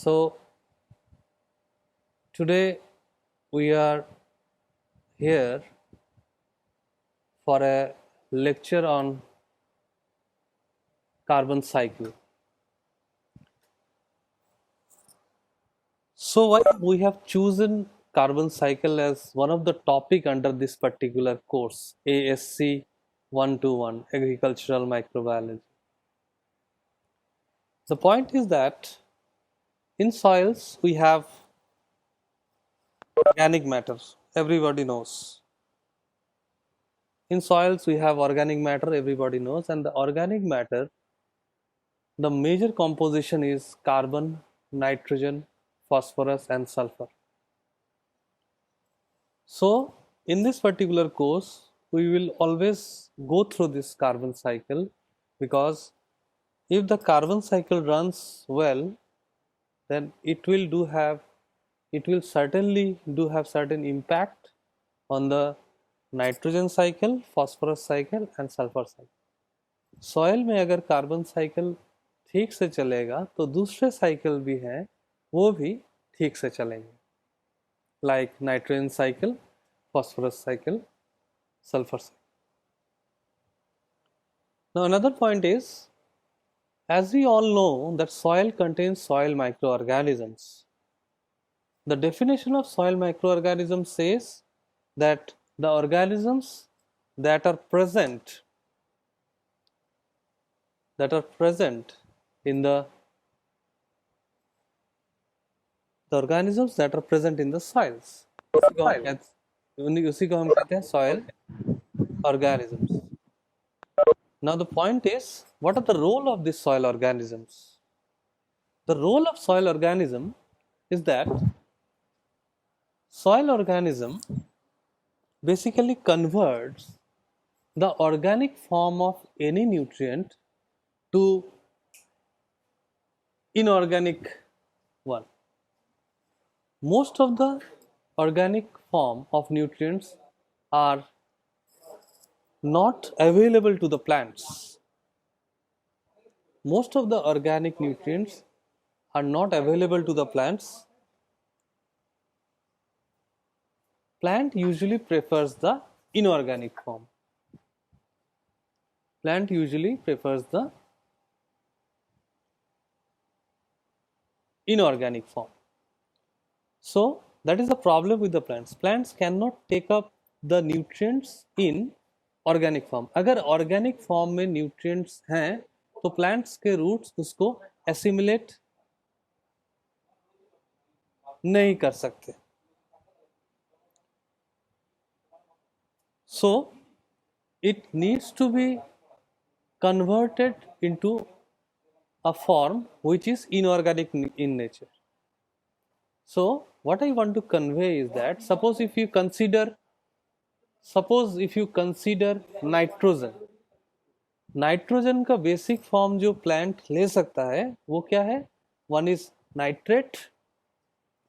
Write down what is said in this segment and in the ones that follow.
So today we are here for a lecture on carbon cycle. So why we have chosen carbon cycle as one of the topic under this particular course, ASC 121, Agricultural Microbiology. The point is that in soils we have organic matter, everybody knows. In soils we have organic matter, everybody knows, and the organic matter, the major composition is carbon, nitrogen, phosphorus and sulfur. So in this particular course we will always go through this carbon cycle, because if the carbon cycle runs well, then it will certainly do have certain impact on the nitrogen cycle, phosphorus cycle and sulphur cycle. Soil में अगर carbon cycle ठीक से चलेगा तो दूसरे cycle भी हैं वो भी ठीक से चलेंगे, like nitrogen cycle, phosphorus cycle, sulfur cycle. Now another point is, as we all know that soil contains soil microorganisms. The definition of soil microorganisms says that the organisms that are present in the organisms that are present in the soils, उसी को हम कहते हैं soil organisms. Now the point is, what are the role of these soil organisms? The role of soil organism is that soil organism basically converts the organic form of any nutrient to inorganic one. Most of the organic form of nutrients are not available to the plants. Most of the organic nutrients are not available to the plants. Plant usually prefers the inorganic form. Plant usually prefers the inorganic form. So that is the problem with the plants. Plants cannot take up the nutrients in organic form. अगर organic form में nutrients हैं तो plants के roots उसको assimilate नहीं कर सकते. So it needs to be converted into a form which is inorganic in nature. So what I want to convey is that suppose if you consider nitrogen, nitrogen का basic form जो plant ले सकता है वो क्या है? One is nitrate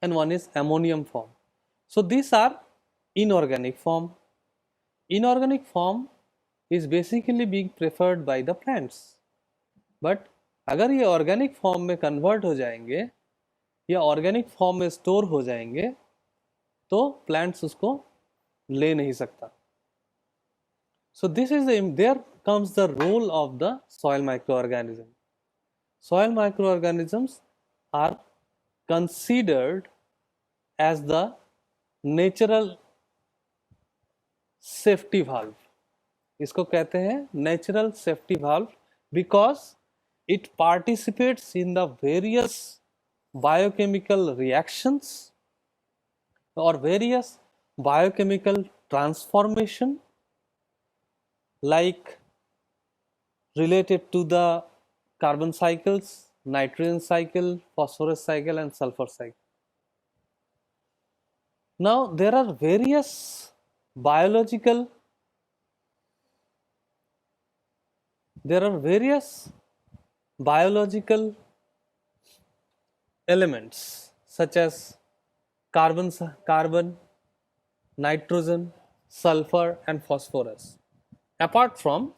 and one is ammonium form. So this are inorganic form. Inorganic form is basically being preferred by the plants. But अगर ये ऑर्गेनिक फॉर्म में कन्वर्ट हो जाएंगे या ऑर्गेनिक फॉर्म में स्टोर हो जाएंगे तो प्लांट्स उसको ले नहीं सकता. So this is there comes the role of the soil microorganism. Soil microorganisms are considered as the natural safety valve. इसको कहते हैं natural safety valve because it participates in the various biochemical reactions or various biochemical transformation like related to the carbon cycles, nitrogen cycle, phosphorus cycle and sulfur cycle. Now there are various biological elements such as carbon, nitrogen, sulfur and phosphorus. Apart from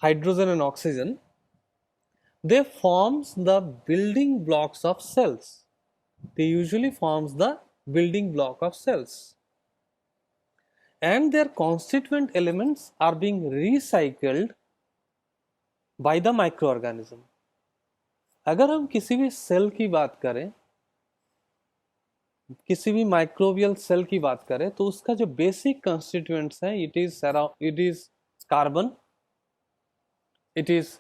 hydrogen and oxygen, they forms the building blocks of cells. they usually forms the building block of cells, and their constituent elements are being recycled by the microorganism. अगर हम किसी भी cell की बात करें, किसी भी microbial cell की बात करें, तो उसका जो बेसिक कंस्टिट्यूएंट्स हैं, it is carbon, it is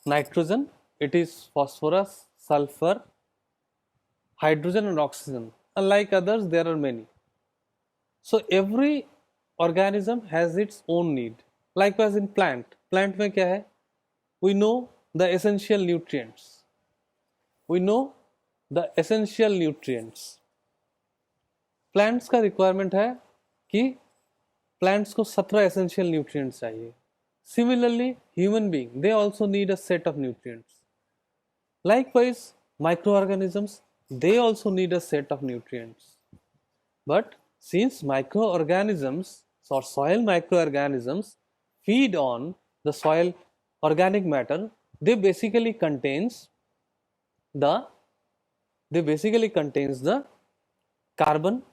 nitrogen, it is phosphorus, sulphur, hydrogen and oxygen. Unlike others, there are many. So every organism has its own need. Likewise in plant में क्या है? We know the essential nutrients. We know the essential nutrients. Plants का requirement है कि plants को 17 essential nutrients चाहिए. Similarly, human being, they also need a set of nutrients. Likewise, microorganisms, they also need a set of nutrients. But since microorganisms or soil microorganisms feed on the soil organic matter, they basically contains the carbon,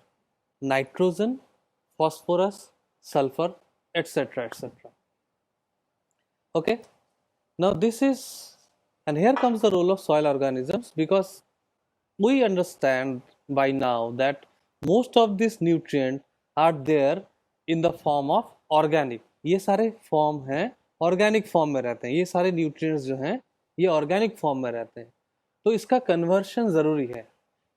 nitrogen, phosphorus, sulfur, etc., etc. Okay, now and here comes the role of soil organisms, because we understand by now that most of these nutrients are there in the form of organic. ये सारे form हैं, organic form में रहते हैं. ये सारे nutrients जो हैं ये ऑर्गेनिक फॉर्म में रहते हैं. तो इसका कन्वर्शन ज़रूरी है.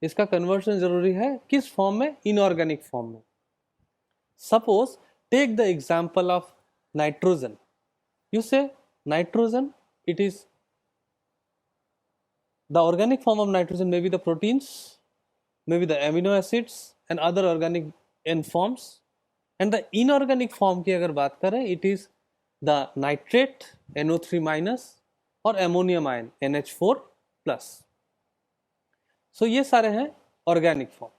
इसका कन्वर्शन ज़रूरी है किस फॉर्म में? इनऑर्गेनिक फॉर्म में. Suppose take the example of nitrogen. You say nitrogen, it is the organic form of nitrogen may be the proteins, maybe the amino acids and other organic end forms, and the inorganic form की अगर बात करें, it is the nitrate NO3 minus और ammonium ion NH4 plus. So ये सारे हैं organic form.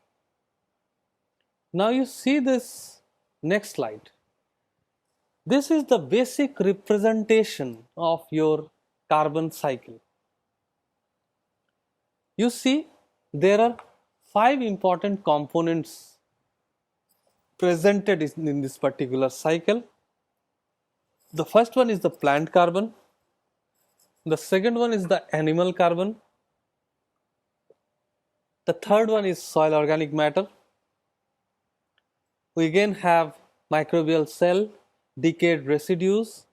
Now you see this next slide. This is the basic representation of your carbon cycle. You see, there are 5 important components presented in this particular cycle. The first one is the plant carbon. The second one is the animal carbon. The third one is soil organic matter. We again have microbial cell, decayed residues,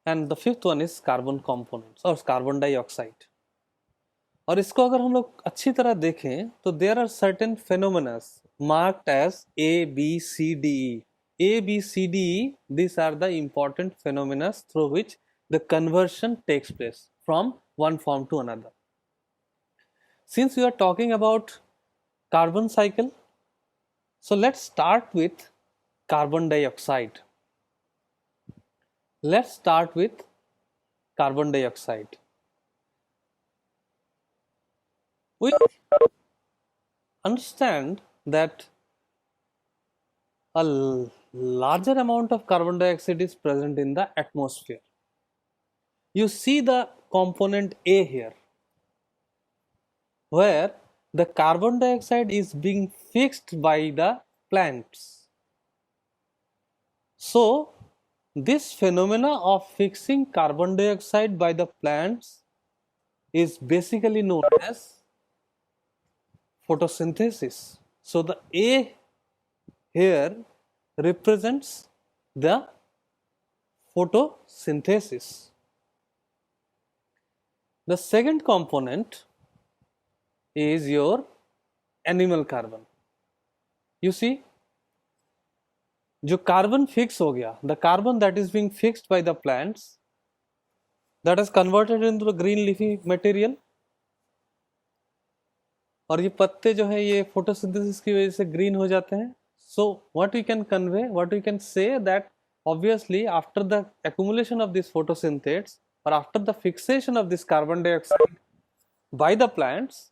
and the fifth one is carbon components or carbon dioxide. और इसको अगर हम लोग अच्छी तरह देखें तो there are certain phenomena marked as A, B, C, D, E. A, B, C, D, E, these are the important phenomena through which the conversion takes place from one form to another. Since we are talking about carbon cycle, so let's start with carbon dioxide. Let's start with carbon dioxide. We understand that a larger amount of carbon dioxide is present in the atmosphere. You see the component A here, where the carbon dioxide is being fixed by the plants. So, this phenomena of fixing carbon dioxide by the plants is basically known as photosynthesis. So, the A here represents the photosynthesis. The second component is your animal carbon. You see, जो carbon fix हो गया, the carbon that is being fixed by the plants, that is converted into the green leafy material. और ये पत्ते जो है ये photosynthesis की वजह से ग्रीन हो जाते हैं. So what we can convey, what we can say that obviously after the accumulation of these photosynthates or after the fixation of this carbon dioxide by the plants,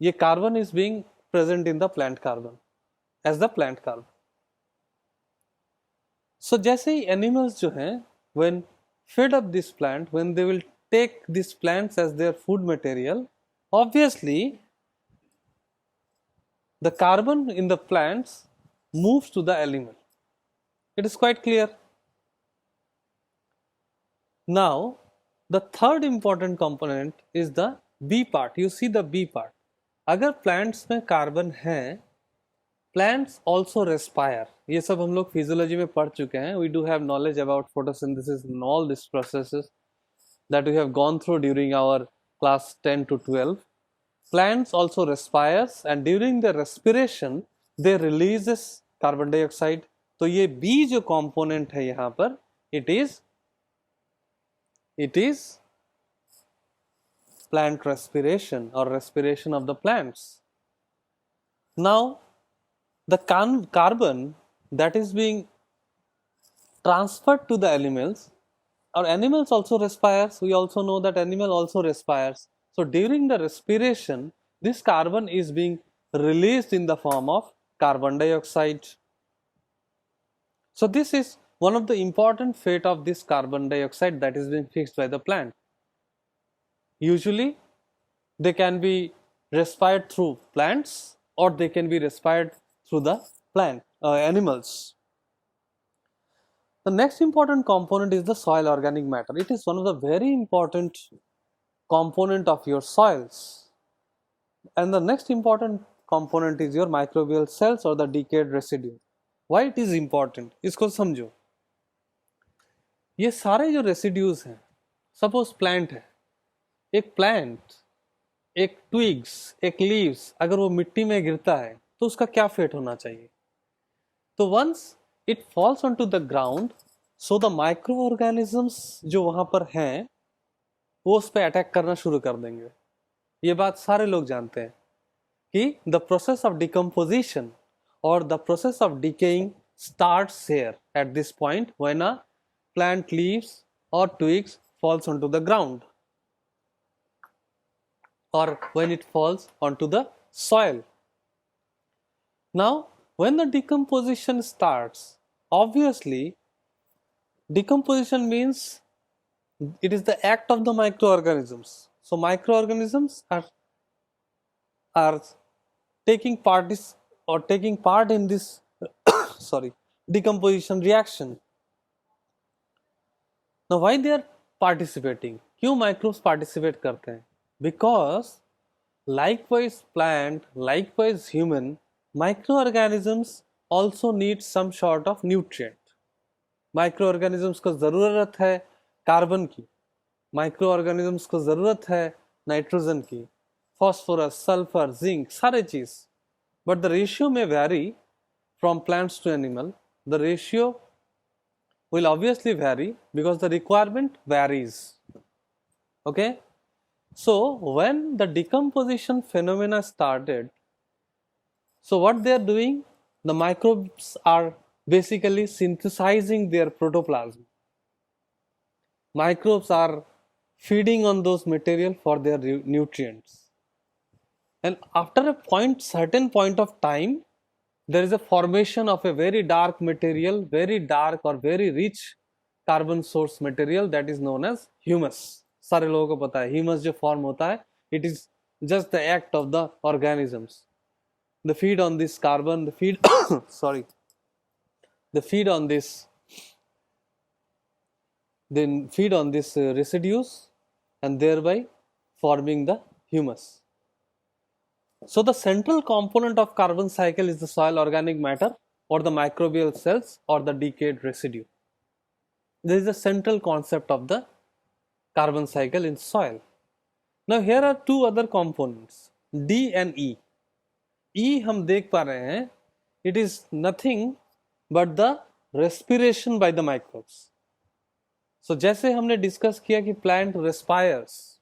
ये carbon is being present in the plant carbon as the plant carbon. So जैसे ही animals जो हैं when fed up this plant, when they will take these plants as their food material, obviously the carbon in the plants moves to the animal. It is quite clear. Now, the third important component is the B part. You see the B part. अगर plants में carbon है, plants also respire. ये सब हम लोग physiology में पढ़ चुके हैं. We do have knowledge about photosynthesis and all these processes that we have gone through during our class 10 to 12. Plants also respires and during the respiration they releases carbon dioxide. तो ये B जो component है यहाँ पर, it is plant respiration or respiration of the plants. Now, the carbon that is being transferred to the animals, or animals also respires. We also know that animal also respires. So during the respiration, this carbon is being released in the form of carbon dioxide. So this is one of the important fate of this carbon dioxide that is being fixed by the plant. Usually they can be respired through plants or they can be respired through the animals. The next important component is the soil organic matter. It is one of the very important component of your soils. And the next important component is your microbial cells or the decayed residue. Why it is important? इसको समझो. ये सारे जो residues हैं, suppose plant है, एक plant, एक twigs, एक लीव्स, अगर वो मिट्टी में गिरता है तो उसका क्या फेट होना चाहिए? तो once it falls on to the ground, so the micro organisms जो वहां पर हैं वो उस पर अटैक करना शुरू कर देंगे. ये बात सारे लोग जानते हैं कि द प्रोसेस ऑफ डिकम्पोजिशन और the process of decaying starts here at this point when a plant leaves or twigs falls onto the ground or when it falls onto the soil. Now, when the decomposition starts, obviously decomposition means it is the act of the microorganisms. So microorganisms are taking part in this decomposition reaction. Now why they are participating? क्यों microbes participate करते हैं? Because likewise plant, likewise human, microorganisms also need some sort of nutrient. Microorganisms को ज़रूरत है carbon की, microorganisms को ज़रूरत है नाइट्रोजन की, phosphorus, sulfur, zinc, सारे चीज़. But the ratio may vary from plants to animal. The ratio will obviously vary because the requirement varies. Okay, so when the decomposition phenomena started, so what they are doing, the microbes are basically synthesizing their protoplasm. Microbes are feeding on those material for their nutrients, and after a certain point of time, there is a formation of a very dark material, very dark or very rich carbon source material that is known as humus. सारे लोगों को पता है humus जो form होता है, it is just the act of the organisms. They feed on this carbon, they feed on this residues and thereby forming the humus. So the central component of carbon cycle is the soil organic matter or the microbial cells or the decayed residue. This is the central concept of the carbon cycle in soil. Now here are two other components, D and E. E हम देख पा रहे हैं, it is nothing but the respiration by the microbes. So जैसे हमने discuss किया कि plant respires,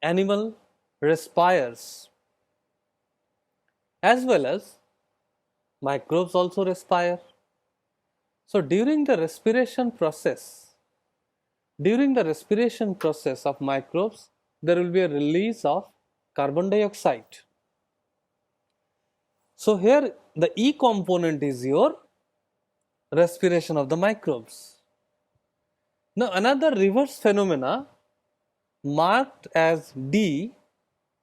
animal respires, as well as microbes also respire. So during the respiration process of microbes, there will be a release of carbon dioxide. So here the E component is your respiration of the microbes. Now another reverse phenomena marked as D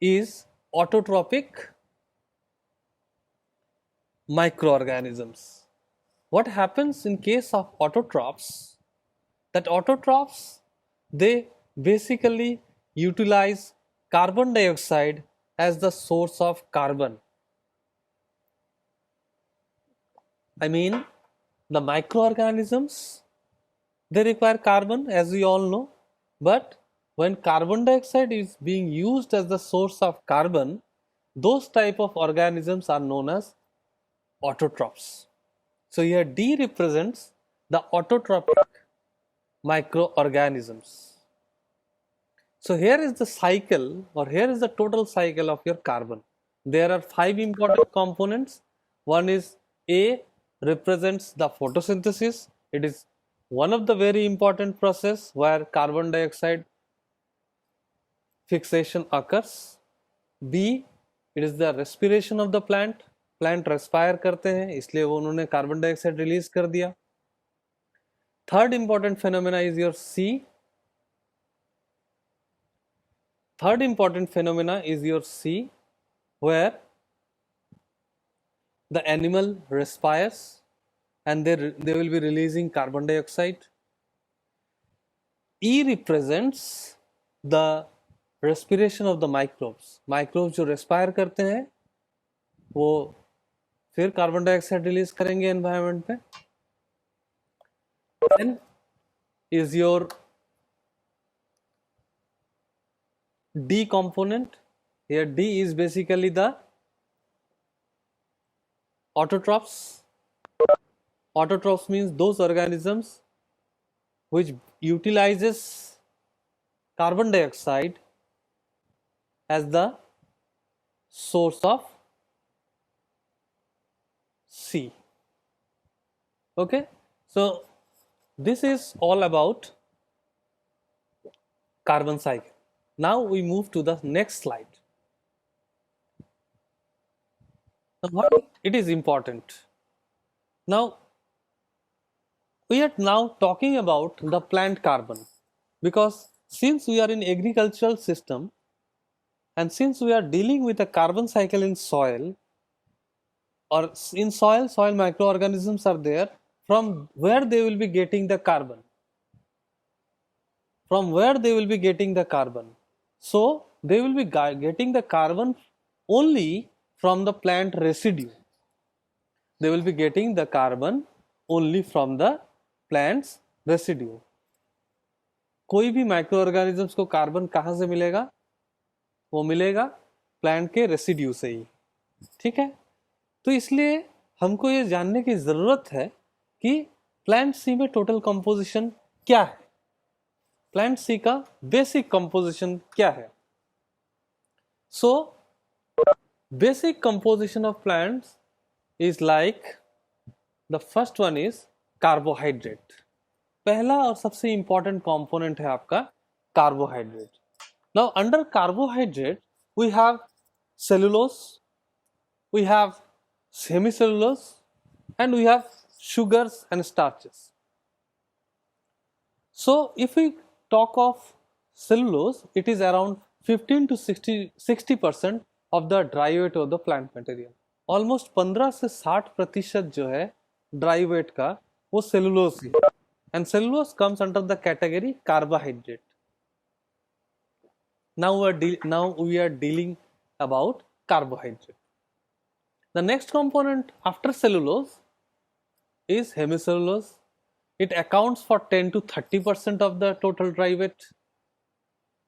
is autotrophic microorganisms. What happens in case of autotrophs? That autotrophs, they basically utilize carbon dioxide as the source of carbon. I mean, the microorganisms, they require carbon, as we all know, but when carbon dioxide is being used as the source of carbon, those type of organisms are known as autotrophs. So here D represents the autotrophic microorganisms. So here is the cycle, or here is the total cycle of your carbon. There are 5 important components. One is A, represents the photosynthesis. It is one of the very important process where carbon dioxide fixation occurs. B, it is the respiration of the plant. Plant respire करते हैं, इसलिए वो उन्होंने carbon dioxide release कर दिया. Third important phenomena is your C. Third important phenomena is your C, where the animal respires and they will be releasing carbon dioxide. E represents the respiration of the microbes. Microbes जो respire करते हैं वो फिर carbon dioxide release करेंगे environment में. Then is your D component. Here D is basically the autotrophs. Autotrophs means those organisms which utilizes carbon dioxide as the source of C. Okay, so this is all about carbon cycle. Now we move to the next slide. Now what it is important. Now we are now talking about the plant carbon, because since we are in agricultural system and since we are dealing with a carbon cycle in soil, or in soil microorganisms are there, from where they will be getting the carbon. From where they will be getting the carbon? So they will be getting the carbon only from the plant residue. They will be getting the carbon only from the plant's residue. कोई भी micro organisms को carbon कहाँ से मिलेगा? वो मिलेगा plant के residue से ही. ठीक है, तो इसलिए हमको ये जानने की जरूरत है कि प्लांट सी में टोटल कंपोजिशन क्या है, प्लांट सी का बेसिक कंपोजिशन क्या है. So basic composition of plants is like, the first one is carbohydrate. पहला और सबसे इंपॉर्टेंट कंपोनेंट है आपका carbohydrate. Now under carbohydrate we have cellulose, we have semicellulose, and we have sugars and starches. So if we talk of cellulose, it is around 15 to 60% of the dry weight of the plant material. Almost 15 से 60% जो है dry weight का वो cellulose है, and cellulose comes under the category carbohydrate. Now we are dealing about carbohydrate. The next component after cellulose is hemicellulose. It accounts for 10 to 30% of the total dry weight.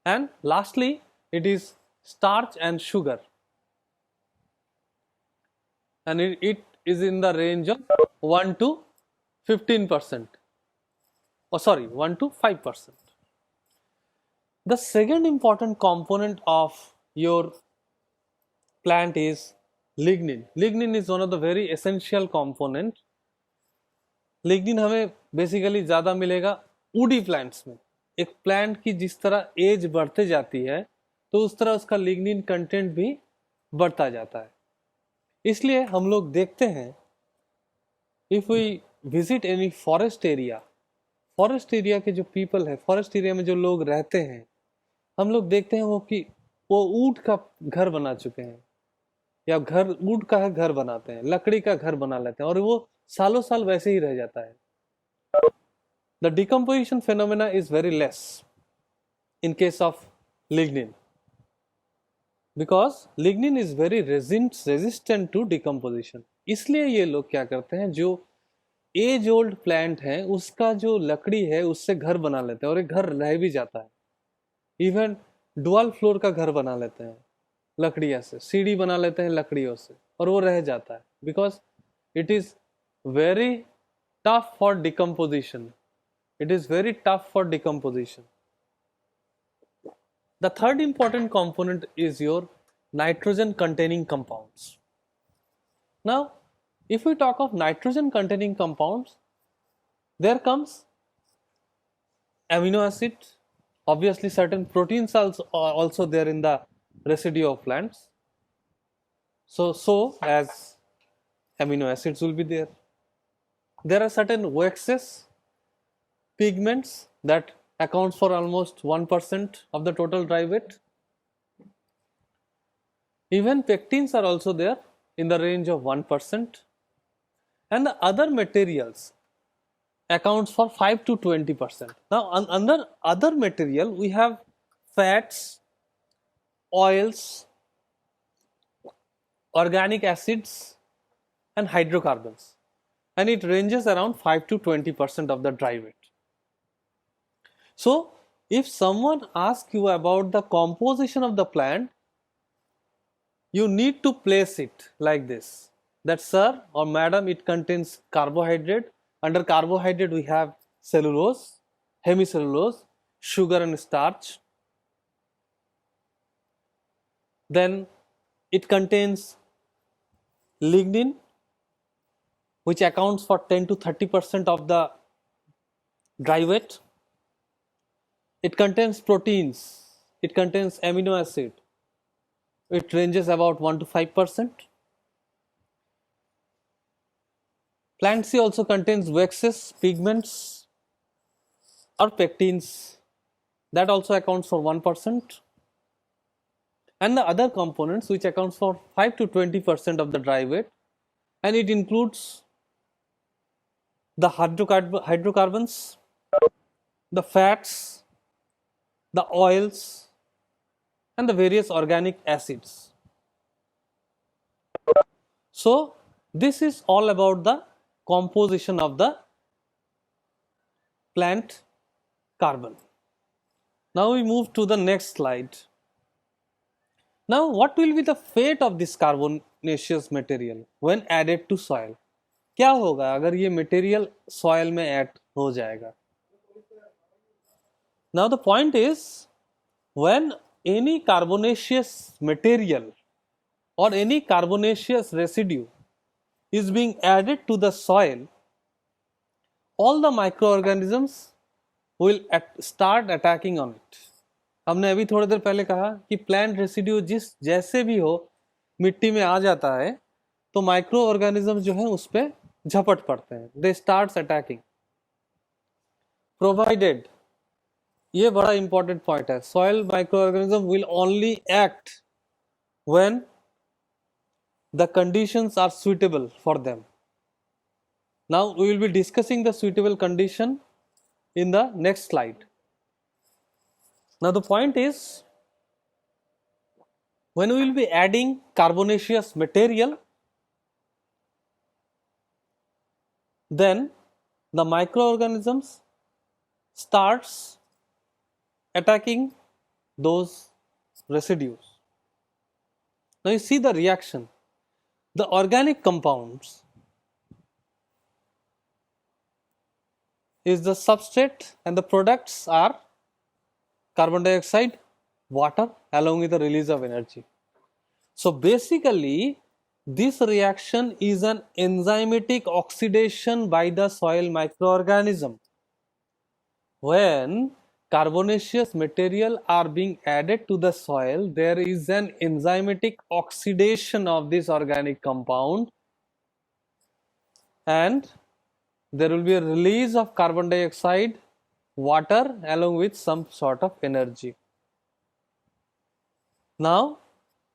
And lastly, it is starch and sugar. And it is in the range of 1 to 15%. Oh, sorry, 1 to 5%. The second important component of your plant is lignin. Lignin is one of the very essential component. lignin हमें basically ज़्यादा मिलेगा woody plants में. एक plant की जिस तरह as बढ़ते जाती है तो उस तरह उसका लिग्निन कंटेंट भी बढ़ता जाता है. इसलिए हम लोग देखते हैं, if we visit any forest area के जो पीपल है, फॉरेस्ट एरिया में जो लोग रहते हैं, हम लोग देखते हैं वो ऊंट का घर बना चुके हैं. या घर वुड का घर बनाते हैं, लकड़ी का घर बना लेते हैं और वो सालों साल वैसे ही रह जाता है. The decomposition phenomena is very less in case of lignin, because lignin is very resistant to decomposition. इसलिए ये लोग क्या करते हैं, जो एज ओल्ड प्लांट है उसका जो लकड़ी है उससे घर बना लेते हैं और एक घर रह भी जाता है. इवन डुअल फ्लोर का घर बना लेते हैं लकड़िया से, सीढ़ी बना लेते हैं लकड़ियों से और वो रह जाता है, because it is very tough for decomposition. It is very tough for decomposition. The third important component is your nitrogen containing compounds. Now, if we talk of nitrogen containing compounds, there comes amino acid. Obviously, certain proteins are also there in the residue of plants. So as amino acids will be there. There are certain waxes, pigments that accounts for almost 1% of the total dry weight. Even pectins are also there in the range of 1%, and the other materials accounts for 5 to 20%. Now under other material we have fats, oils, organic acids and hydrocarbons, and it ranges around 5 to 20% of the dry weight. So if someone asks you about the composition of the plant, you need to place it like this, that sir or madam, it contains carbohydrate. Under carbohydrate we have cellulose, hemicellulose, sugar and starch. Then it contains lignin, which accounts for 10 to 30% of the dry weight. It contains proteins, it contains amino acid, it ranges about 1 to 5%. Plant C also contains waxes, pigments or pectins, that also accounts for 1%. And the other components which accounts for 5 to 20% of the dry weight, and it includes the hydrocarbons, the fats, the oils and the various organic acids. So this is all about the composition of the plant carbon. Now we move to the next slide. Now what will be the fate of this carbonaceous material when added to soil? क्या होगा अगर ये material soil में add हो जाएगा? Now the point is, when any carbonaceous material or any carbonaceous residue is being added to the soil, all the microorganisms will start attacking on it. हमने अभी थोड़ी देर पहले कहा कि plant residue जिस जैसे भी हो मिट्टी में आ जाता है तो माइक्रो ऑर्गेनिज्म जो है उस पर झपट पड़ते हैं. They starts attacking, provided, ये बड़ा इंपॉर्टेंट पॉइंट है, soil microorganism will only act when the conditions are suitable for them. Now we will be discussing the suitable condition in the next slide. Now the point is, when we will be adding carbonaceous material, then the microorganisms starts attacking those residues. Now you see the reaction. The organic compounds is the substrate and the products are carbon dioxide, water along with the release of energy. So basically this reaction is an enzymatic oxidation by the soil microorganism. When carbonaceous material are being added to the soil, there is an enzymatic oxidation of this organic compound and there will be a release of carbon dioxide, water along with some sort of energy. Now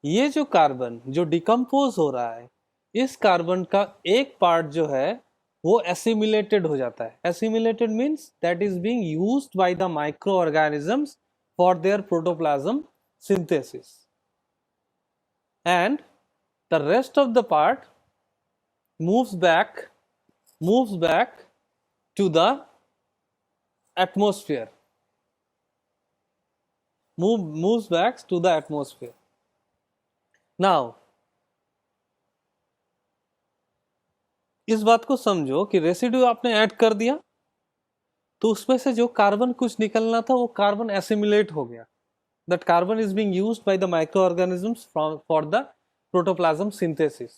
ये जो carbon जो decompose हो रहा है, इस carbon का एक part जो है वो एसिमिलेटेड हो जाता है. Assimilated means that is being used by the micro organisms for their protoplasm synthesis, and the rest of the part moves back to the atmosphere, moves back to the atmosphere. Now इस बात को समझो कि residue आपने add कर दिया तो उसमें से जो कार्बन कुछ निकलना था वो कार्बन एसिमिलेट हो गया. That carbon is being used by the micro organisms for the protoplasm synthesis,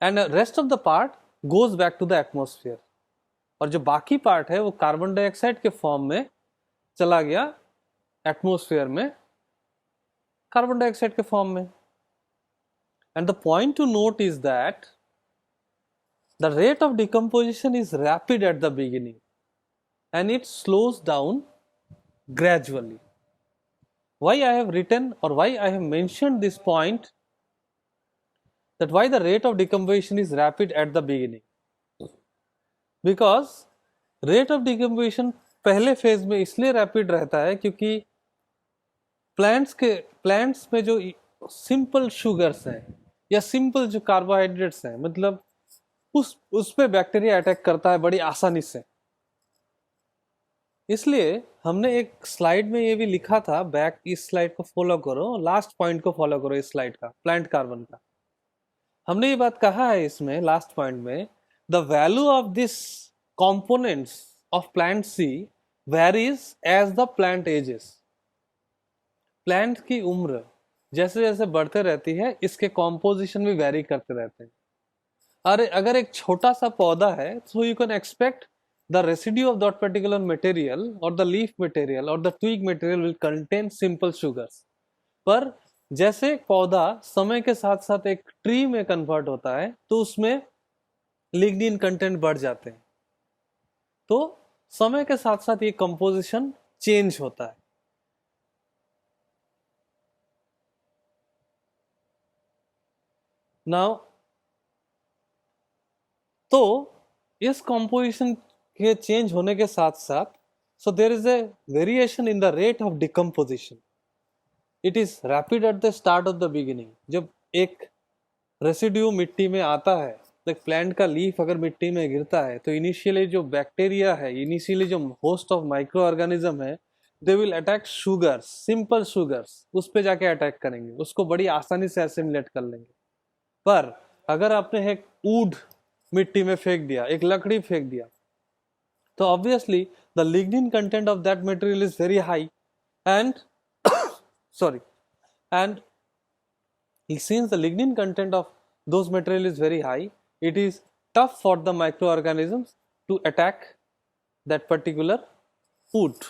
and rest of the part goes back to the atmosphere. और जो बाकी पार्ट है वो कार्बन डाइऑक्साइड के फॉर्म में चला गया एटमॉस्फेयर में, कार्बन डाइऑक्साइड के फॉर्म में. And the point two note is that the rate of decomposition is rapid at the beginning and it slows down gradually. Why I have written or why I have mentioned this point, that why the rate of decomposition is rapid at the beginning? Because rate of decomposition पहले phase में इसलिए rapid रहता है क्योंकि plants में जो simple sugars हैं या सिंपल जो कार्बोहाइड्रेट्स हैं, मतलब उस पे बैक्टीरिया अटैक करता है बड़ी आसानी से. इसलिए हमने एक स्लाइड में ये भी लिखा था, बैक इस स्लाइड को फॉलो करो, लास्ट पॉइंट को फॉलो करो इस स्लाइड का, प्लांट कार्बन का. हमने ये बात कहा है इसमें लास्ट पॉइंट में, the value of this components of plant C varies as the plant ages. Plant की उम्र जैसे जैसे बढ़ते रहती है इसके कॉम्पोजिशन भी वेरी करते रहते हैं. अरे अगर एक छोटा सा पौधा है so you can expect the residue of that particular material or the leaf material or the twig material will contain simple sugars. पर जैसे पौधा समय के साथ साथ एक ट्री में कन्वर्ट होता है तो उसमें लिग्निन कंटेंट बढ़ जाते हैं, तो समय के साथ साथ ये कंपोजिशन चेंज होता है. नाउ तो इस कॉम्पोजिशन के चेंज होने के साथ साथ so there is a variation in the rate of decomposition. It is rapid at the start of the beginning. जब एक रेसिड्यू मिट्टी में आता है, तो प्लांट का लीफ अगर मिट्टी में गिरता है तो इनिशियली जो बैक्टीरिया है, इनिशियली जो होस्ट ऑफ माइक्रो ऑर्गेनिज्म है, they will attack sugars, simple sugars, उस पे जाके अटैक करेंगे, उसको बड़ी आसानी से एसिमिलेट कर लेंगे. पर अगर आपने एक वुड मिट्टी में फेंक दिया, एक लकड़ी फेंक दिया, तो obviously the lignin content of that material is very high and sorry, and since the lignin content of those material is very high, it is tough for the microorganisms to attack that particular wood.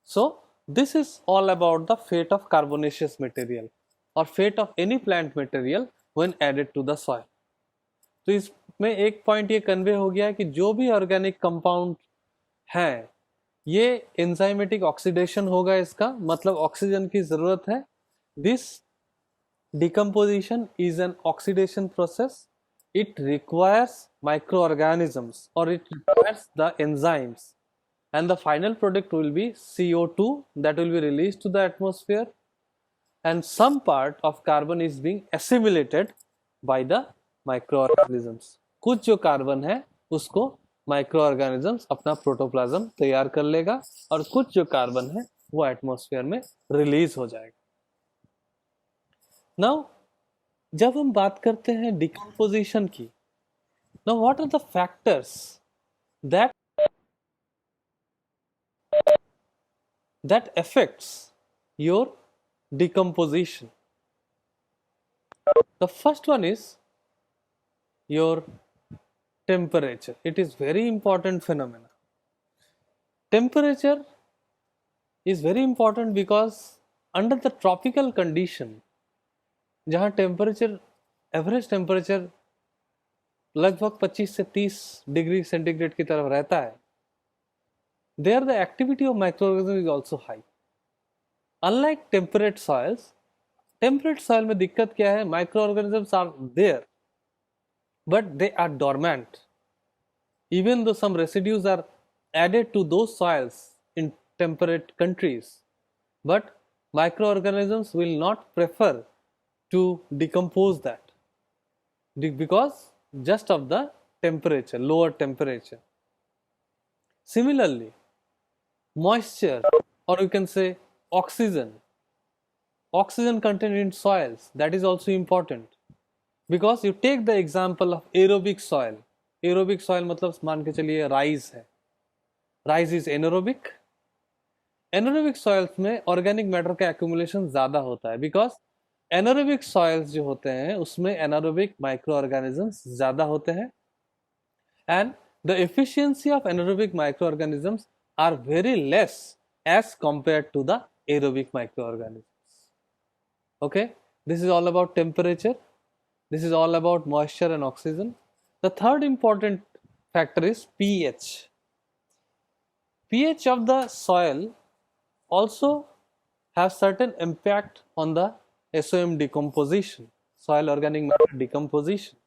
So this is all about the fate of carbonaceous material or fate of any plant material when added to the soil. तो इसमें एक point ये convey हो गया कि जो भी organic compound है ये एंजाइमेटिक ऑक्सीडेशन होगा, इसका मतलब ऑक्सीजन की जरूरत है. This decomposition is an oxidation process. It requires micro organisms और it requires the enzymes, and the final product will be CO2 that will be released to the atmosphere, and some part of carbon is being assimilated by the microorganisms. कुछ जो carbon है उसको micro organisms अपना protoplasm तैयार कर लेगा और कुछ जो कार्बन है वो एटमॉस्फेयर में रिलीज हो जाएगा. नाउ जब हम बात करते हैं डिकम्पोजिशन की, now what are the factors that affects your decomposition? The first one is your temperature. It is very important phenomena. Temperature is very important because under the tropical condition, जहाँ temperature average temperature लगभग 25 से 30 degree centigrade की तरफ रहता है, there the activity of microorganisms is also high. Unlike temperate soils, temperate soil में दिक्कत क्या है, micro organisms are there but they are dormant, even though some residues are added to those soils in temperate countries, but microorganisms will not prefer to decompose that because just of the temperature, lower temperature. Similarly, moisture, or you can say oxygen, oxygen content in soils, that is also important, because you take the example of aerobic soil. Aerobic soil मतलब मान के चलिए rice है, rice is anaerobic. Anaerobic soils में organic matter का accumulation ज्यादा होता है बिकॉज एनारोबिक सॉइल्स जो होते हैं उसमें एनारोबिक माइक्रो ऑर्गेनिजम्स ज्यादा होते हैं and the efficiency of anaerobic micro organisms are very less as compare to the aerobic micro organisms. Okay, this is all about temperature, this is all about moisture and oxygen. The third important factor is pH. pH of the soil also have certain impact on the SOM decomposition, soil organic matter decomposition.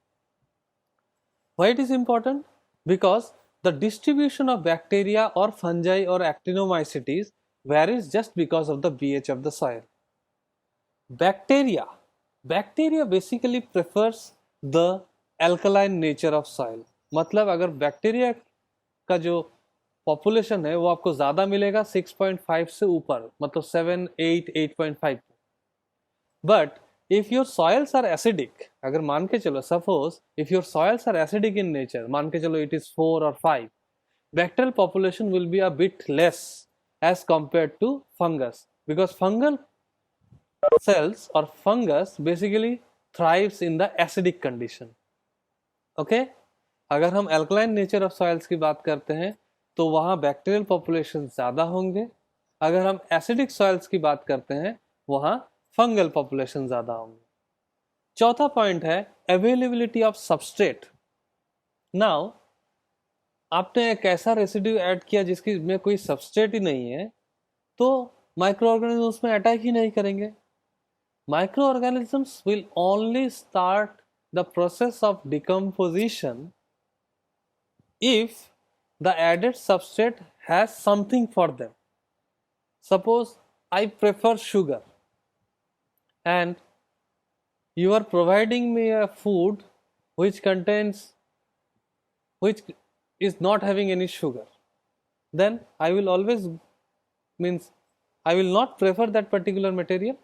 Why it is important? Because the distribution of bacteria or fungi or actinomycetes varies just because of the pH of the soil. Bacteria basically prefers the alkaline nature of soil. मतलब अगर bacteria का जो population है वो आपको ज़्यादा मिलेगा 6.5 से ऊपर, मतलब 7, 8, 8.5. But if your soils are acidic, अगर मान के चलो suppose if your soils are acidic in nature, मान के चलो इट इज 4 और 5, bacterial population will be a bit less as compared to fungus, because fungal cells or fungus basically thrives in the acidic condition. Okay, अगर हम alkaline nature of soils की बात करते हैं तो वहाँ bacterial population ज़्यादा होंगे, अगर हम acidic soils की बात करते हैं वहाँ fungal population ज़्यादा होंगे. चौथा पॉइंट है availability of substrate. Now आपने एक ऐसा रेसिड्यू ऐड किया जिसकी में कोई सबस्ट्रेट ही नहीं है तो माइक्रो ऑर्गेनिज्म उसमें अटैक ही नहीं करेंगे. Microorganisms will only start the process of decomposition if the added substrate has something for them. Suppose I prefer sugar and you are providing me a food which is not having any sugar, then I will always I will not prefer that particular material.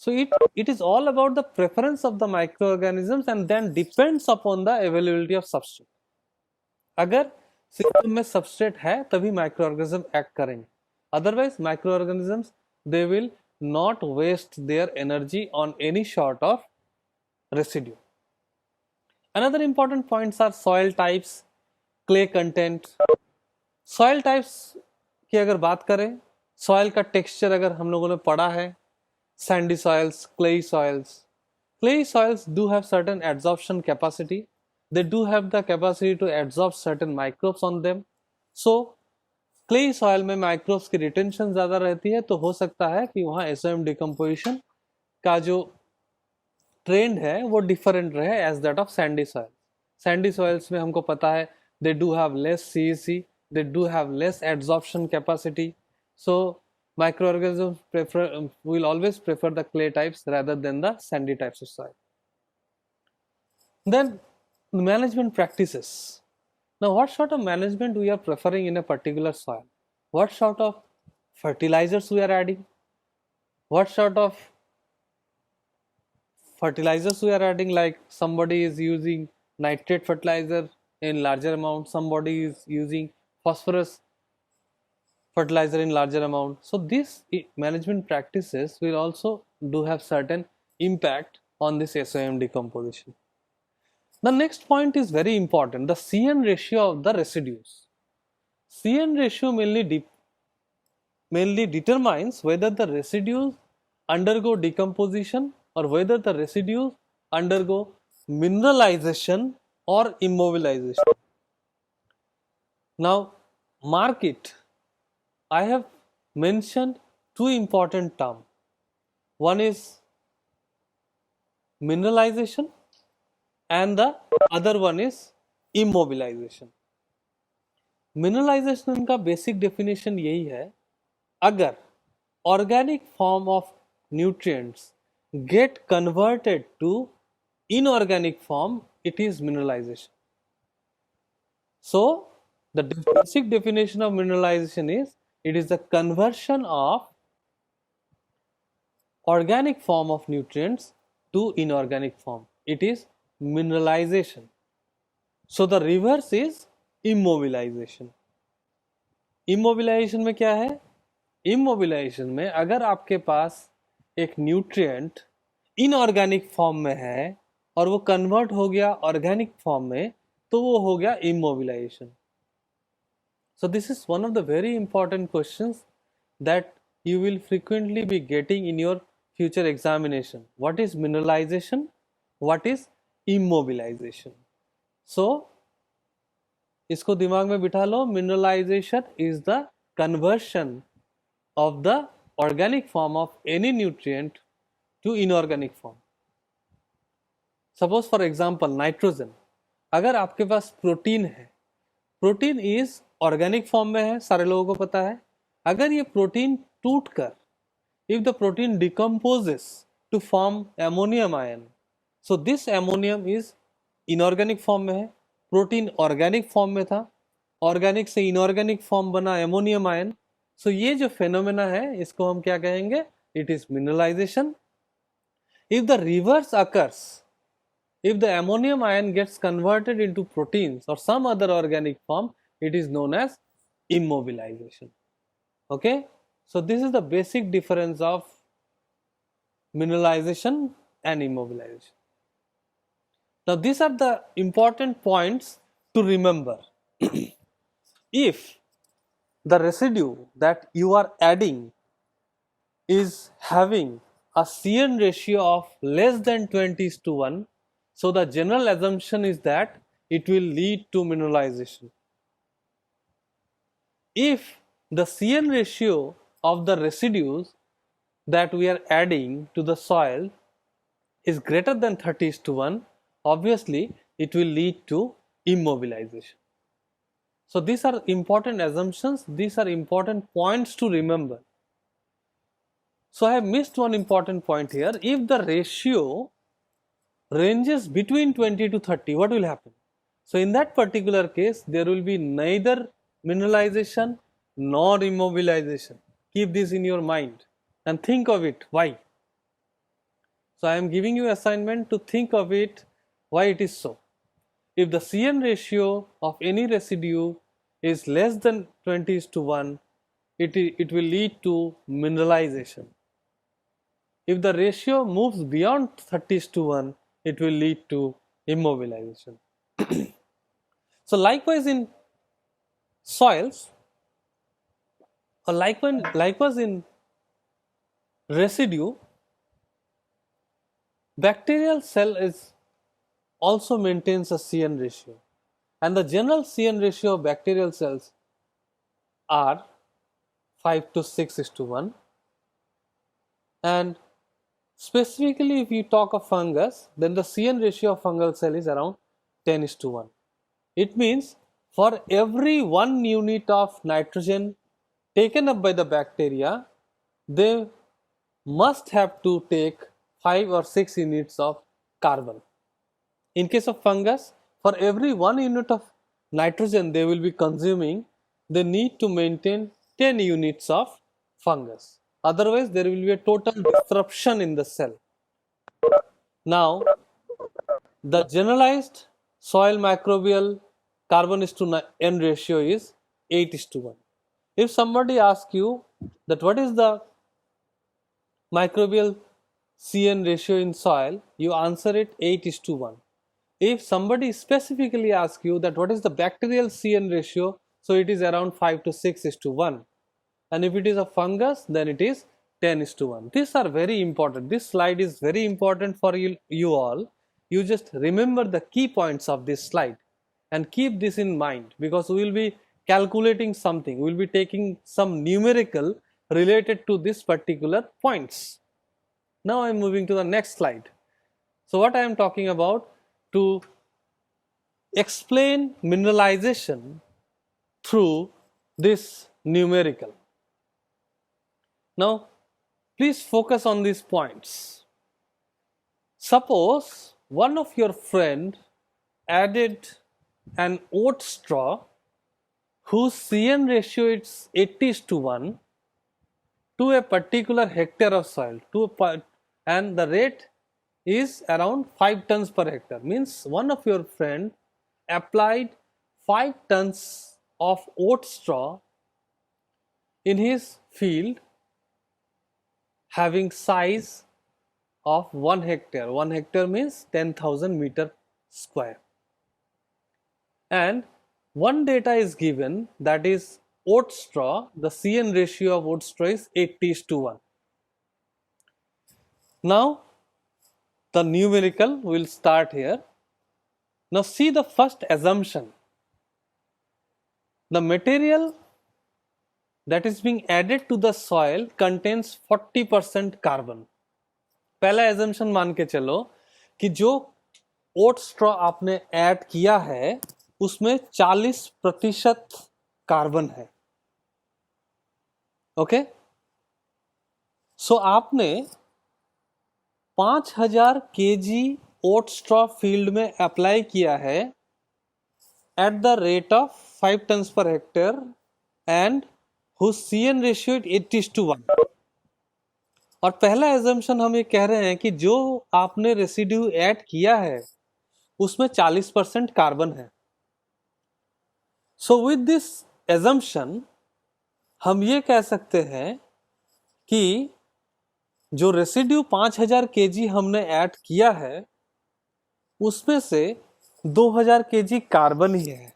So it is all about the preference of the microorganisms and then depends upon the availability of substrate. अगर system में substrate है तभी microorganism act करेंगे, otherwise microorganisms they will not waste their energy on any sort of residue. Another important points are soil types, clay content. Soil types की अगर बात करें, soil का texture अगर हम लोगों ने पढ़ा है, sandy soils, clay soils. Clay soils do have certain adsorption capacity. They do have the capacity to absorb certain microbes on them. So, clay soil में microbes की retention ज़्यादा रहती है तो हो सकता है कि वहाँ SOM decomposition का जो trend है वो different रहे as that of sandy soil. Sandy soils में हमको पता है they do have less CEC, they do have less adsorption capacity. So, microorganisms will always prefer the clay types rather than the sandy types of soil. Then management practices. Now what sort of management we are preferring in a particular soil? What sort of fertilizers we are adding? What sort of fertilizers we are adding? Like somebody is using nitrate fertilizer in larger amount, somebody is using phosphorus fertilizer in larger amount. So these management practices will also do have certain impact on this SOM decomposition. The next point is very important, the CN ratio of the residues. CN ratio mainly determines whether the residues undergo decomposition or whether the residues undergo mineralization or immobilization. Now mark it. I have mentioned two important terms. One is mineralization and the other one is immobilization. Mineralization का basic definition यही है, अगर organic form of nutrients get converted to inorganic form, it is mineralization. So the basic definition of mineralization is, it is the conversion of organic form of nutrients to inorganic form. It is mineralization. So the reverse is immobilization. Immobilization में क्या है? Immobilization में अगर आपके पास एक nutrient inorganic form में है और वो कन्वर्ट हो गया ऑर्गेनिक फॉर्म में, तो वो हो गया immobilization. So this is one of the very important questions that you will frequently be getting in your future examination. What is mineralization? What is immobilization? So इसको दिमाग में बिठा लो. Mineralization is the conversion of the organic form of any nutrient to inorganic form. Suppose for example nitrogen. अगर आपके पास protein है, protein is organic form में है, सारे लोगों को पता है. अगर ये प्रोटीन टूटकर, if the protein decomposes to form ammonium ion, so this ammonium is inorganic form में है. प्रोटीन ऑर्गेनिक फॉर्म में था, ऑर्गेनिक से इनऑर्गेनिक फॉर्म बना एमोनियम आयन. सो ये जो फेनोमेना है इसको हम क्या कहेंगे? It is mineralization. If the reverse occurs, if the ammonium ion gets converted into proteins or some other organic form, it is known as immobilization. Okay, so this is the basic difference of mineralization and immobilization. Now these are the important points to remember. If the residue that you are adding is having a CN ratio of less than 20:1, so the general assumption is that it will lead to mineralization. If the CN ratio of the residues that we are adding to the soil is greater than 30:1, obviously it will lead to immobilization. So these are important assumptions, these are important points to remember. So I have missed one important point here. If the ratio ranges between 20 to 30, what will happen? So in that particular case, there will be neither mineralization nor immobilization. Keep this in your mind and think of it. Why? So I am giving you assignment to think of it, why it is so. If the CN ratio of any residue is less than 20:1, it will lead to mineralization. If the ratio moves beyond 30:1, it will lead to immobilization. So likewise in soils, or likewise in residue, bacterial cell is also maintains a CN ratio, and the general CN ratio of bacterial cells are 5 to 6:1, and specifically if you talk of fungus, then the CN ratio of fungal cell is around 10:1. It means for every 1 unit of nitrogen taken up by the bacteria, they must have to take 5 or 6 units of carbon. In case of fungus, for every 1 unit of nitrogen they will be consuming, they need to maintain 10 units of fungus. Otherwise, there will be a total disruption in the cell. Now, the generalized soil microbial carbon is to N ratio is 8:1. If somebody asks you that what is the microbial CN ratio in soil, you answer it 8:1. If somebody specifically asks you that what is the bacterial CN ratio, so it is around 5 to 6:1. And if it is a fungus, then it is 10:1. These are very important. This slide is very important for you all. You just remember the key points of this slide and keep this in mind, because we will be calculating something. We will be taking some numerical related to this particular points. Now I am moving to the next slide. So what I am talking about, to explain mineralization through this numerical. Now please focus on these points. Suppose one of your friend added an oat straw whose CN ratio is 80:1 to a particular hectare of soil, and the rate is around 5 tons per hectare. Means one of your friend applied 5 tons of oat straw in his field having size of 1 hectare. 1 hectare means 10,000 meter square. And one data is given, that is oat straw. The CN ratio of oat straw is 80:1. Now the numerical will start here. Now see the first assumption. The material that is being added to the soil contains 40% carbon. पहला assumption मान के चलो कि जो ओट straw आपने add किया है उसमें 40% कार्बन है. ओके, सो आपने 5000 केजी ओट स्ट्रॉ फील्ड में अप्लाई किया है at the rate of 5 tons पर hectare and whose CN ratio is 80:1. और पहला एजम्पशन हम ये कह रहे हैं कि जो आपने रेसिड्यू ऐड किया है उसमें 40% कार्बन है. सो विद दिस एजम्पशन हम ये कह सकते हैं कि जो रेसिड्यू 5000 केजी हमने ऐड किया है उसमें से 2000 केजी कार्बन ही है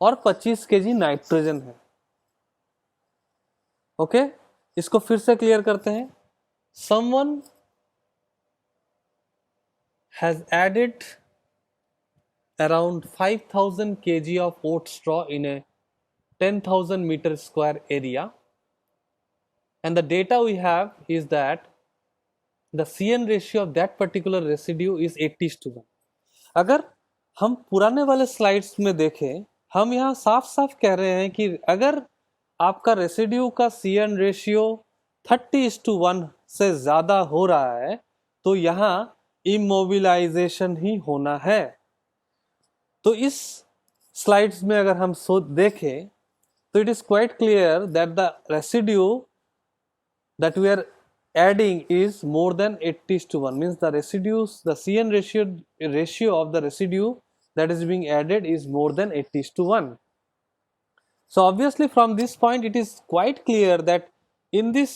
और 25 केजी नाइट्रोजन है. ओके, इसको फिर से क्लियर करते हैं. Someone has added around 5000 kg of oat straw in a 10,000 meter square area, and the data we have is that the CN ratio of that particular residue is 80:1. अगर हम पुराने वाले स्लाइड्स में देखें, हम यहाँ साफ साफ कह रहे हैं कि अगर आपका रेसिड्यू का CN रेशियो 30:1 से ज़्यादा हो रहा है तो यहाँ इमोबिलाइजेशन ही होना है. तो इस स्लाइड्स में अगर हम देखें तो it is quite clear that the residue that we are adding is more than 80:1. Means the residues, the CN ratio of the residue that is being added is more than 80:1. So obviously from this point it is quite clear that in this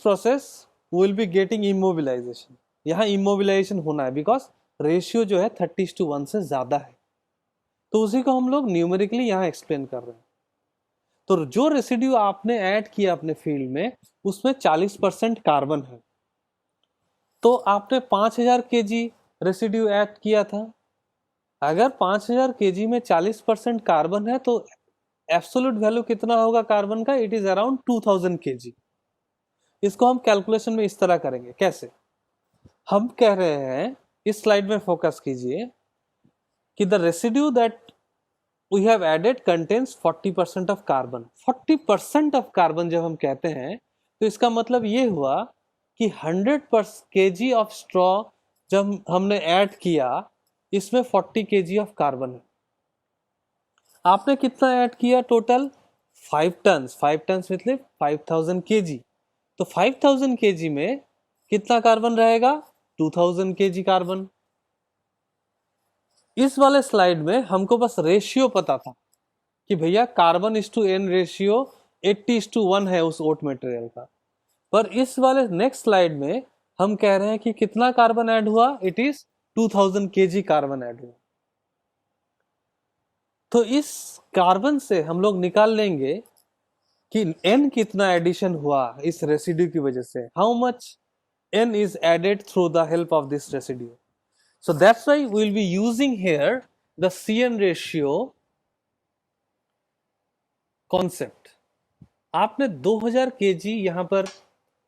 process we will be getting immobilization. यहाँ immobilization होना है because ratio जो है 30:1 से ज़्यादा है. तो उसी को हम लोग न्यूमेरिकली यहाँ एक्सप्लेन कर रहे हैं. तो जो रेसिड्यू आपने ऐड किया अपने फील्ड में उसमें 40% कार्बन है. तो आपने 5000 केजी रेसिड्यू ऐड किया था. अगर 5000 केजी में 40% कार्बन है तो एब्सोल्यूट वैल्यू कितना होगा कार्बन का? It is around 2000 KG. इसको हम कैलकुलेशन में इस तरह करेंगे. कैसे? हम कह रहे हैं, इस स्लाइड में फोकस कीजिए कि the residue that we have added contains 40% of carbon. 40% of carbon जब हम कहते हैं तो इसका मतलब ये हुआ कि 100 kg of straw जब हमने ऐड किया इसमें 40 kg of carbon है. आपने कितना ऐड किया टोटल? 5 टन्स. 5 टन्स मतलब 5000 kg. तो 5000 kg में कितना कार्बन रहेगा? 2000 kg कार्बन. इस वाले स्लाइड में हमको बस रेशियो पता था कि भैया carbon is to N ratio 80:1 है उस ओट मटेरियल का. पर इस वाले नेक्स्ट स्लाइड में हम कह रहे हैं कि कितना कार्बन ऐड हुआ? It is 2000 KG carbon add हुआ. तो इस कार्बन से हम लोग निकाल लेंगे कि एन कितना एडिशन हुआ इस रेसिड्यू की वजह से. How much N is added through the help of this residue. So that's why we will be using here the CN ratio concept. आपने 2000 kg यहाँ पर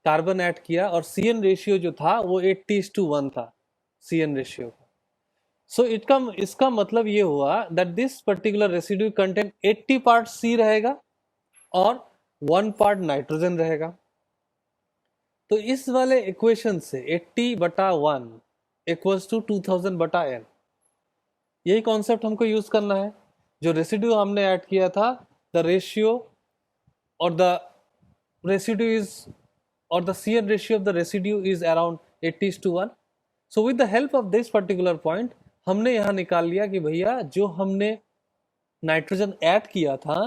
कार्बन ऐड किया और CN रेशियो जो था वो 80:1 था CN रेशियो का। सो इसका मतलब ये हुआ that this particular residue content 80 part C रहेगा और 1 पार्ट नाइट्रोजन रहेगा। तो इस वाले इक्वेशन से 80/1 इक्वल्स टू 2000/n, यही कॉन्सेप्ट हमको यूज करना है। जो रेसिड्यू हमने ऐड किया था, द रेशियो और the residue is or the CN ratio of the residue is around 80:1. So with the help of this particular point हमने यहाँ निकाल लिया कि भैया जो हमने नाइट्रोजन ऐड किया था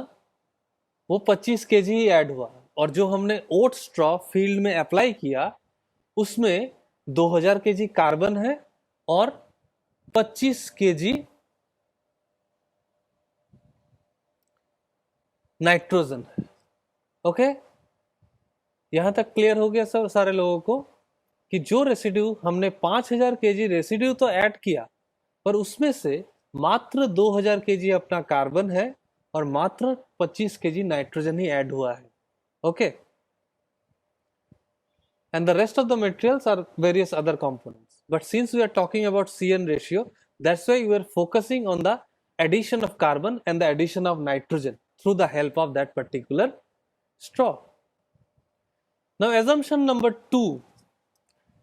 वो 25 kg ही ऐड हुआ, और जो हमने ओट स्ट्रॉ फील्ड में अप्लाई किया उसमें 2000 kg कार्बन है और 25 kg नाइट्रोजन है। ओके, यहां तक क्लियर हो गया सब सारे लोगों को कि जो रेसिड्यू हमने 5000 kg रेसिड्यू तो ऐड किया, पर उसमें से मात्र 2000 kg अपना कार्बन है और मात्र 25 kg नाइट्रोजन ही ऐड हुआ है। Okay, and the rest of the materials are various other components, but since we are talking about CN ratio, that's why we are focusing on the addition of carbon and the addition of nitrogen through the help of that particular straw. Now assumption number 2,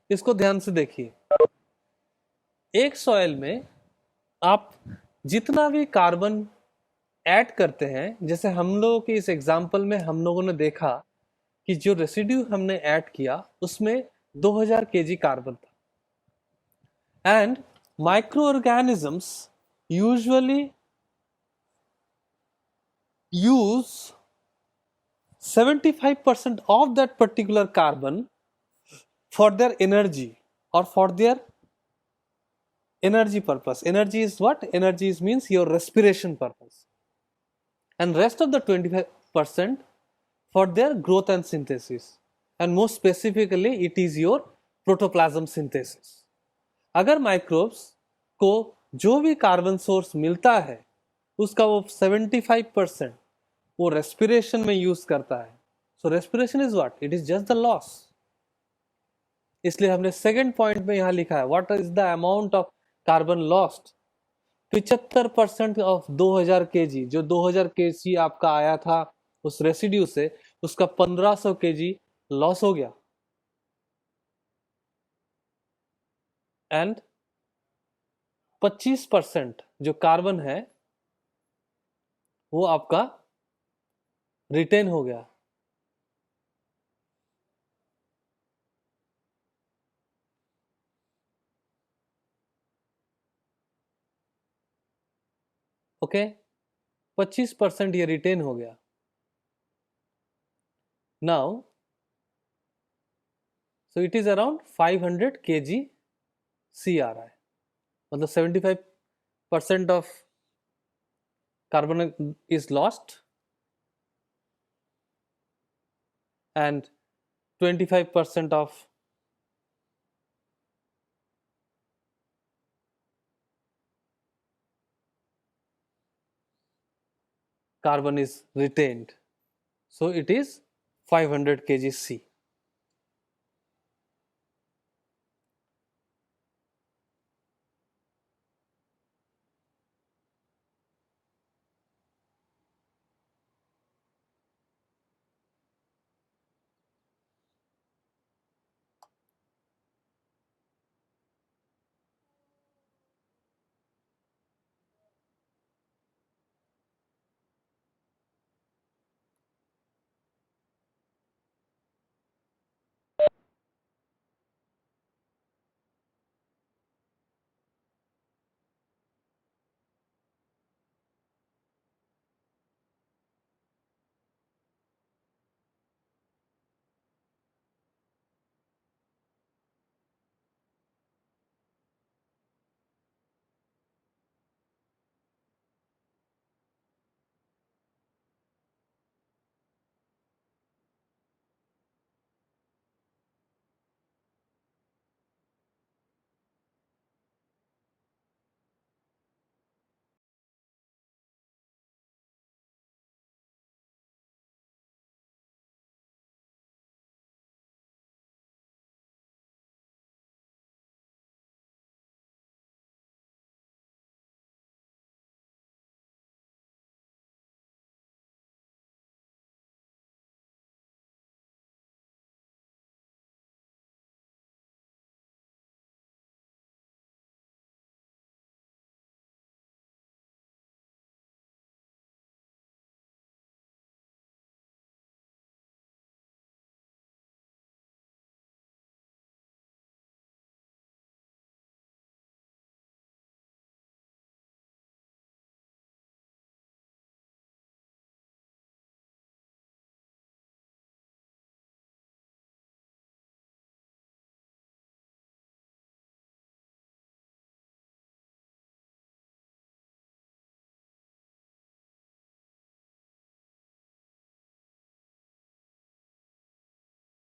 इसको ध्यान से देखिए। एक soil में आप जितना भी carbon add करते हैं, जैसे हम लोगों के इस एग्जांपल में हम लोगों ने देखा कि जो रेसिड्यू हमने ऐड किया उसमें 2000 kg कार्बन था, and micro organisms usually use 75% of that particular carbon for their energy or for their energy purpose. Energy is what? Energy means your respiration purpose, and rest of the 25% for their growth and synthesis, and more specifically it is your protoplasm synthesis. अगर microbes को जो भी carbon source मिलता है उसका वो 75% वो respiration में यूज करता है। So respiration is what? It is just the loss. इसलिए हमने सेकंड पॉइंट में यहां लिखा है what is the amount of carbon lost. 75% of 2000 kg, जो 2000 kg आपका आया था उस रेसिड्यू से, उसका 1500 kg लॉस हो गया, एंड 25% जो कार्बन है वो आपका रिटेन हो गया। ओके, 25% ये रिटेन हो गया। Now so it is around 500 kg C आ रहा है, मतलब 75% of carbon is lost and 25% of carbon is retained, so it is 500 kg C.